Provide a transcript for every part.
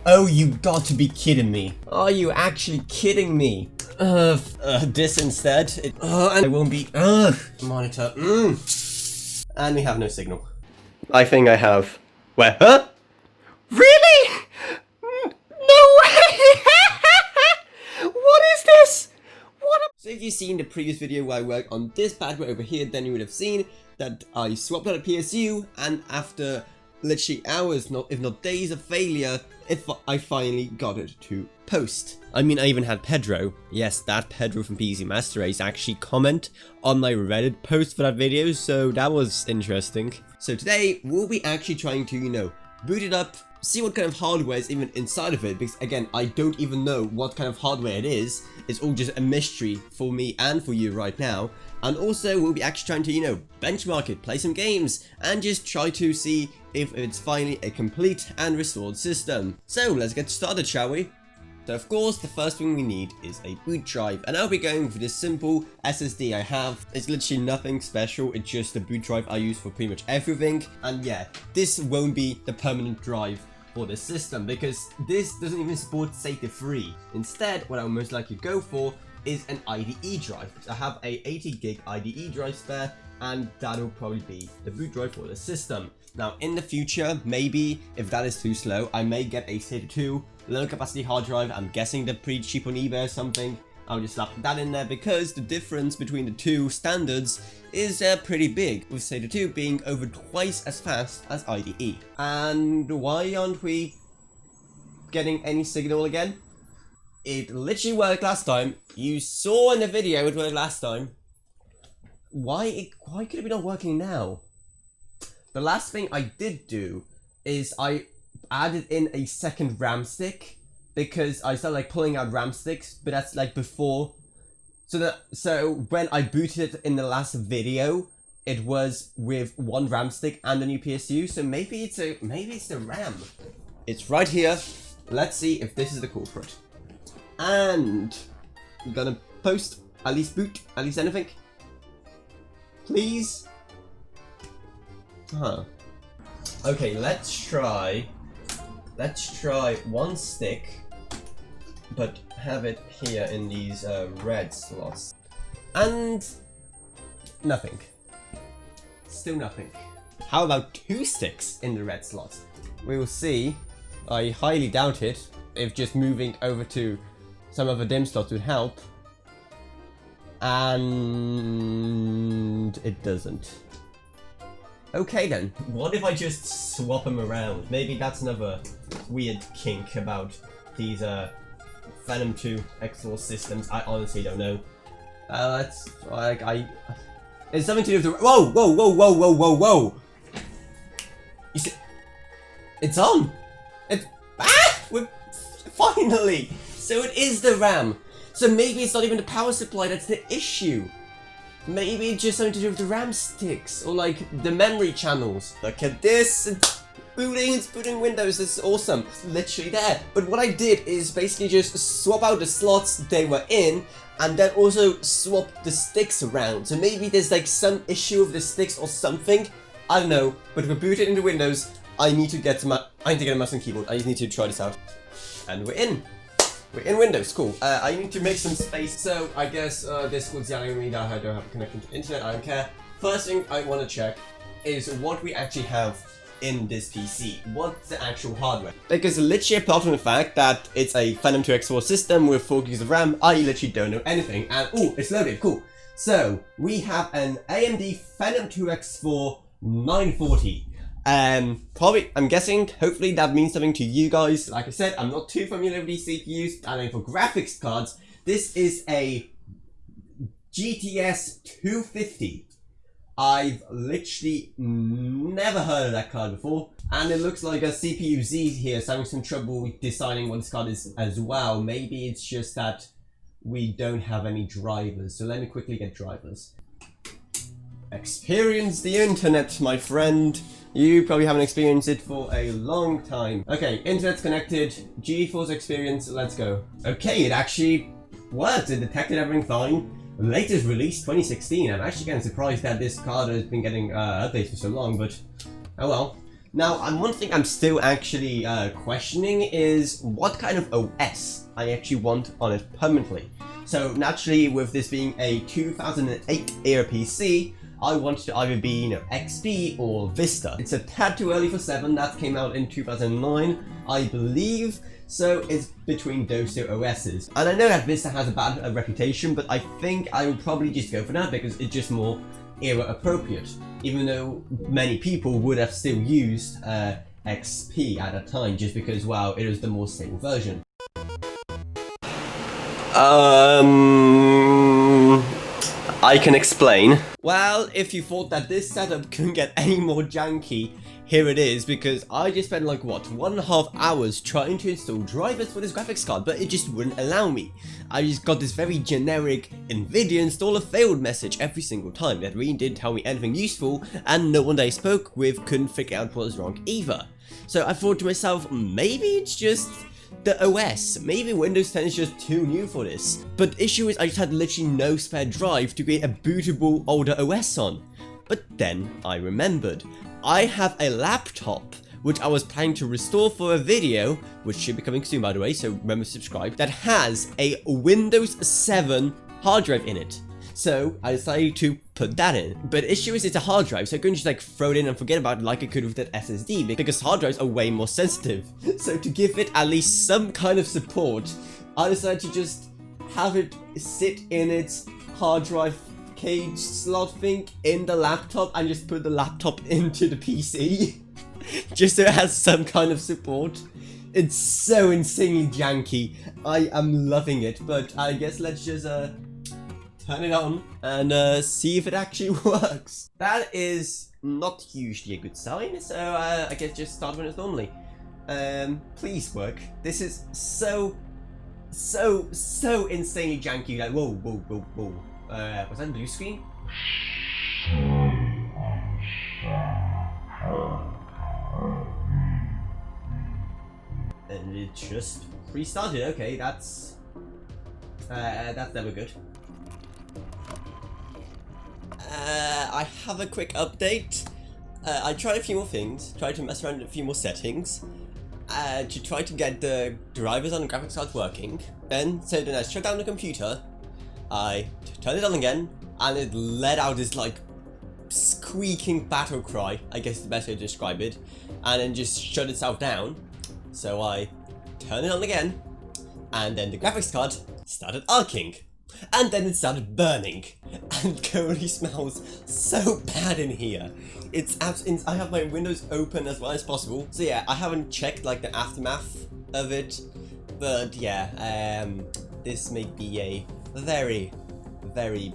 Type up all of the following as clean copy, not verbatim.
Oh, you got to be kidding me. Are you actually kidding me? This instead. And it won't be. Monitor. And we have no signal. I think I have. Where? Huh? Really? No way! What is this? So if you've seen the previous video where I worked on this bad boy over here, then you would have seen that I swapped out a PSU, and after literally hours, if not days of failure, I finally got it to post. I mean, I even had Pedro, yes, that Pedro from PC Master Race, actually comment on my Reddit post for that video, so that was interesting. So today, we'll be actually trying to, boot it up, see what kind of hardware is even inside of it, because again, I don't even know what kind of hardware it is. It's all just a mystery for me and for you right now. And also, we'll be actually trying to, benchmark it, play some games, and just try to see if it's finally a complete and restored system. So let's get started, shall we? So of course, the first thing we need is a boot drive, and I'll be going for this simple SSD I have. It's literally nothing special, it's just the boot drive I use for pretty much everything. And yeah, this won't be the permanent drive for the system, because this doesn't even support SATA 3. Instead, what I'll most likely go for is an IDE drive. I have a 80 gig IDE drive spare, and that'll probably be the boot drive for the system. Now in the future, maybe if that is too slow, I may get a SATA 2 low capacity hard drive. I'm guessing they're pretty cheap on eBay or something. I'll just slap that in there, because the difference between the two standards is pretty big, with SATA 2 being over twice as fast as IDE. And why aren't we getting any signal again? It literally worked last time. You saw in the video it worked last time. Why could it be not working now? The last thing I did do is I added in a second RAM stick, because I started pulling out RAM sticks, but that's before. So when I booted it in the last video, it was with one RAM stick and a new PSU. So maybe it's the RAM. It's right here. Let's see if this is the culprit. And I'm gonna post, at least boot, at least anything. Please. Huh. Okay, let's try one stick, but have it here in these red slots. And nothing. Still nothing. How about two sticks in the red slots? We will see. I highly doubt it, if just moving over to some other dim slots would help. And it doesn't. Okay then, what if I just swap them around? Maybe that's another weird kink about these Phenom II X4 systems. I honestly don't know. It's something to do with the— Whoa! You see, it's on. We're finally. So it is the RAM. So maybe it's not even the power supply that's the issue. Maybe it's just something to do with the RAM sticks, or the memory channels. Look at this, it's booting Windows, this is awesome. It's literally there. But what I did is basically just swap out the slots they were in, and then also swap the sticks around. So maybe there's some issue with the sticks or something. I don't know, but if we boot it into Windows, I need to get a mouse and keyboard. I just need to try this out. And we're in. We're in Windows, cool. I need to make some space, so I guess Discord's yelling at me that I don't have a connection to the internet, I don't care. First thing I want to check is what we actually have in this PC. What's the actual hardware? Because literally apart from the fact that it's a Phenom II X4 system with 4 gigs of RAM, I literally don't know anything. And oh, it's loaded, cool. So, we have an AMD Phenom II X4 940. Probably, I'm guessing, hopefully that means something to you guys. Like I said, I'm not too familiar with these CPUs, and for graphics cards, this is a GTS 250. I've literally never heard of that card before, and it looks like a CPU Z here is having some trouble deciding what this card is as well. Maybe it's just that we don't have any drivers, so let me quickly get drivers. Experience the internet, my friend. You probably haven't experienced it for a long time. Okay, internet's connected. GeForce experience, let's go. Okay, it actually worked. It detected everything fine. Latest release 2016. I'm actually getting surprised that this card has been getting updates for so long, but oh well. Now, one thing I'm still actually questioning is what kind of OS I actually want on it permanently. So naturally, with this being a 2008 era PC, I want it to either be, XP or Vista. It's a tad too early for 7, that came out in 2009, I believe, so it's between those two OSs. And I know that Vista has a bad reputation, but I think I would probably just go for that because it's just more era appropriate, even though many people would have still used XP at that time just because, wow, it was the more stable version. I can explain. Well, if you thought that this setup couldn't get any more janky, here it is, because I just spent like, what, 1.5 hours trying to install drivers for this graphics card, but it just wouldn't allow me. I just got this very generic NVIDIA installer failed message every single time that really didn't tell me anything useful, and no one that I spoke with couldn't figure out what was wrong either. So I thought to myself, maybe it's just the OS, maybe Windows 10 is just too new for this. But the issue is I just had literally no spare drive to create a bootable older OS on. But then I remembered, I have a laptop which I was planning to restore for a video, which should be coming soon by the way, so remember to subscribe, that has a Windows 7 hard drive in it. So I decided to put that in. But the issue is it's a hard drive, so I couldn't just like throw it in and forget about it like I could with that SSD, because hard drives are way more sensitive. So to give it at least some kind of support, I decided to just have it sit in its hard drive cage slot thing in the laptop and just put the laptop into the PC. Just so it has some kind of support. It's so insanely janky. I am loving it, but I guess let's just turn it on and see if it actually works. That is not usually a good sign, so I guess just start when it's normally. Please work. This is so insanely janky. Like, whoa. Was that a blue screen? And it just restarted. Okay, that's never good. I have a quick update. I tried a few more things, tried to mess around with a few more settings, to try to get the drivers on the graphics card working. Then I shut down the computer, I turned it on again, and it let out this like squeaking battle cry, I guess is the best way to describe it, and then just shut itself down. So I turned it on again, and then the graphics card started arcing. And then it started burning, and it currently smells so bad in here. I have my windows open as well as possible, so yeah, I haven't checked like the aftermath of it, but yeah, this may be a very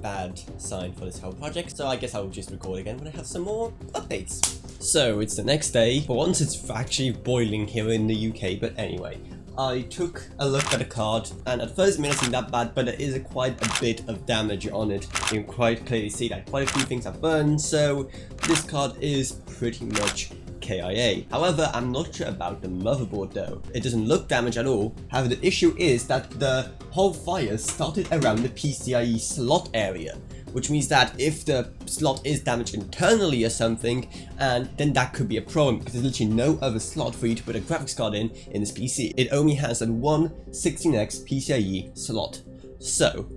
bad sign for this whole project, so I guess I'll just record again when I have some more updates. So it's the next day. For once it's actually boiling here in the UK, but anyway. I took a look at the card, and at first it may not seem that bad, but there is quite a bit of damage on it. You can quite clearly see that quite a few things have burned, so this card is pretty much KIA. However, I'm not sure about the motherboard though. It doesn't look damaged at all. However, the issue is that the whole fire started around the PCIe slot area, which means that if the slot is damaged internally or something, and then that could be a problem, because there's literally no other slot for you to put a graphics card in this PC. It only has that one 16X PCIe slot. So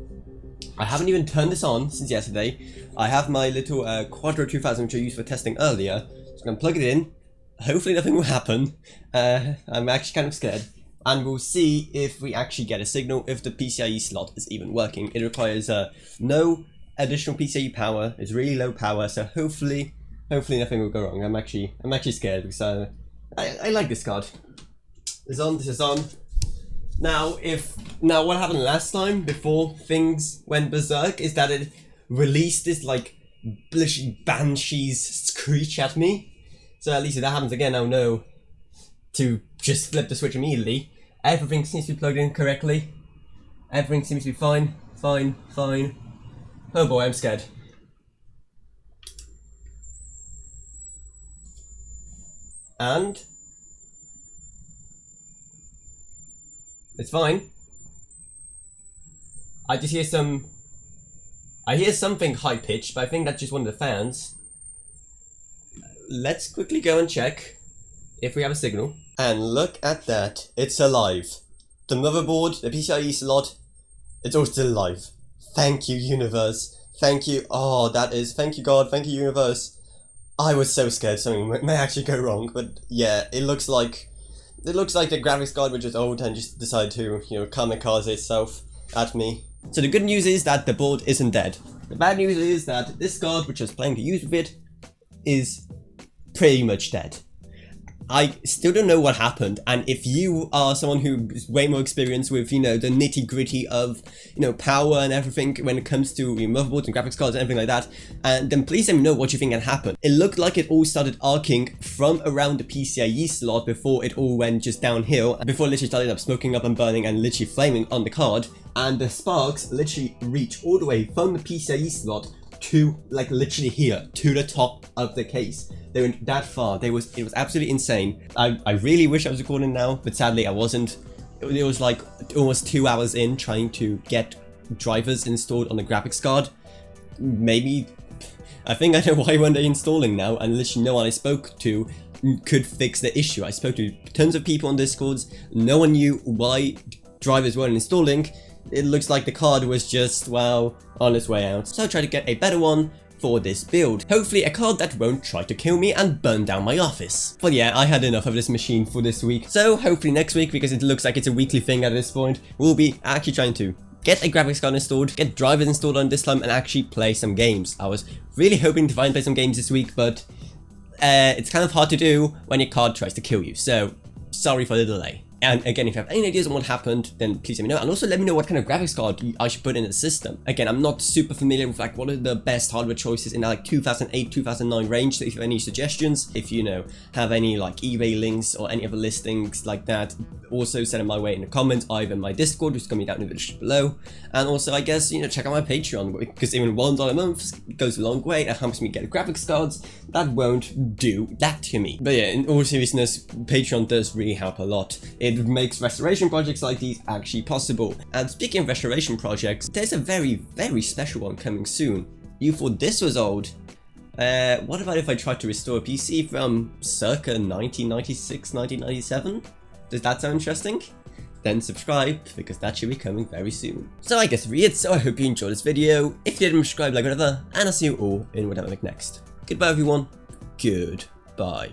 I haven't even turned this on since yesterday. I have my little Quadro 2000 which I used for testing earlier, so I'm going to plug it in. Hopefully nothing will happen. I'm actually kind of scared. And we'll see if we actually get a signal, if the PCIe slot is even working. It requires no additional PCIe power. It's really low power, so hopefully nothing will go wrong. I'm actually scared because I like this card. This is on. Now what happened last time before things went berserk is that it released this like banshee's screech at me. So at least if that happens again, I'll know to just flip the switch immediately. Everything seems to be plugged in correctly. Everything seems to be fine. Oh boy, I'm scared. And it's fine. I just hear something high pitched, but I think that's just one of the fans. Let's quickly go and check. if we have a signal. And look at that, it's alive. The motherboard, the PCIe slot, it's all still alive. Thank you, universe. Thank you. Oh, that is, thank you God, thank you universe. I was so scared something may actually go wrong, but yeah, it looks like the graphics card was just old and just decided to, you know, kamikaze itself at me. So the good news is that the board isn't dead. The bad news is that this card, which I was planning to use with it, is pretty much dead. I still don't know what happened, and if you are someone who's way more experienced with, you know, the nitty-gritty of, you know, power and everything when it comes to your motherboards and graphics cards and everything like that, and then please let me know what you think had happened. It looked like it all started arcing from around the PCIe slot before it all went just downhill, before it literally started up smoking up and burning and literally flaming on the card, and the sparks literally reached all the way from the PCIe slot to, like, literally here, to the top of the case. They went that far. It was absolutely insane. I really wish I was recording now, but sadly I wasn't. It was like almost 2 hours in trying to get drivers installed on the graphics card. Maybe, I think I know why weren't they installing now, and literally no one I spoke to could fix the issue. I spoke to tons of people on Discords. No one knew why drivers weren't installing. It looks like the card was just, well, on its way out. So I tried to get a better one for this build. Hopefully a card that won't try to kill me and burn down my office. But yeah, I had enough of this machine for this week. So hopefully next week, because it looks like it's a weekly thing at this point, we'll be actually trying to get a graphics card installed, get drivers installed on this time, and actually play some games. I was really hoping to finally play some games this week, but it's kind of hard to do when your card tries to kill you. So sorry for the delay. And again, if you have any ideas on what happened, then please let me know. And also let me know what kind of graphics card I should put in the system. Again, I'm not super familiar with like what are the best hardware choices in that like 2008, 2009 range. So if you have any suggestions, if you know, have any like eBay links or any other listings like that, also send them my way in the comments, either in my Discord, which is going to be down in the description below. And also, I guess, you know, check out my Patreon, because even $1 a month goes a long way and helps me get graphics cards. That won't do that to me. But yeah, in all seriousness, Patreon does really help a lot. It makes restoration projects like these actually possible. And speaking of restoration projects, there's a very, very special one coming soon. You thought this was old. What about if I tried to restore a PC from circa 1996, 1997? Does that sound interesting? Then subscribe, because that should be coming very soon. So I guess that's it. So I hope you enjoyed this video. If you didn't subscribe, like whatever, and I'll see you all in whatever I make next. Goodbye everyone. Goodbye.